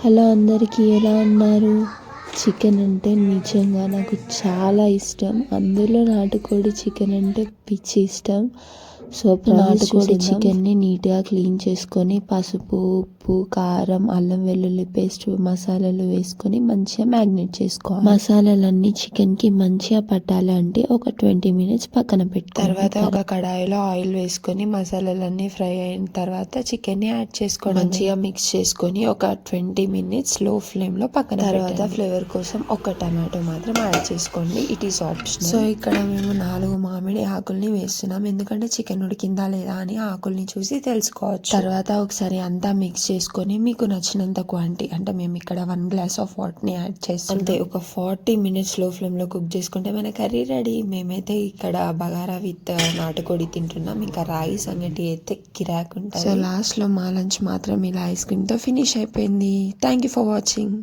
Hello అందరికీ, ఎలా ఉన్నారు? చికెన్ అంటే నిజంగా నాకు చాలా ఇష్టం. అందులో నాటుకోడి చికెన్ అంటే పిచ్చి ఇష్టం. సో నాటుకోడి చికెన్ని నీట్గా క్లీన్ చేసుకొని పసుపు, ఉప్పు, కారం, అల్లం వెల్లుల్లి పేస్ట్, మసాలాలు వేసుకొని మంచిగా మ్యాగ్నేట్ చేసుకోవాలి. మసాలాలన్నీ చికెన్కి మంచిగా పట్టాలి అంటే ఒక 20 minutes పక్కన పెట్టుకోవాలి. తర్వాత ఒక కడాయిలో ఆయిల్ వేసుకొని మసాలాలన్నీ ఫ్రై అయిన తర్వాత చికెన్ని యాడ్ చేసుకోవడం, మంచిగా మిక్స్ చేసుకొని ఒక 20 minutes లో ఫ్లేమ్లో పక్కన తర్వాత ఫ్లేవర్ కోసం ఒక టమాటో మాత్రం యాడ్ చేసుకోండి. It is optional. సో ఇక్కడ మేము 4 మామిడి ఆకుల్ని వేస్తున్నాం, ఎందుకంటే చికెన్ ఉడికిందా లేదా అని ఆకుల్ని చూసి తెలుసుకోవచ్చు. తర్వాత ఒకసారి అంతా మిక్స్ చేసుకొని మీకు నచ్చినంత క్వాంటిటీ, అంటే మేము ఇక్కడ 1 glass ఆఫ్ వాటర్ని యాడ్ చేస్తాం. అంతే, ఒక 40 minutes లో ఫ్లేమ్లో కుక్ చేసుకుంటే మన కర్రీ రెడీ. మేమైతే ఇక్కడ బగారా విత్ నాటుకోడి తింటున్నాం. ఇంకా రాగి సంగటి అయితే కిరాక్ ఉంటుంది. సో లాస్ట్లో మా లంచ్ మాత్రం ఇలా ఐస్ క్రీమ్తో ఫినిష్ అయిపోయింది. Thank you for watching.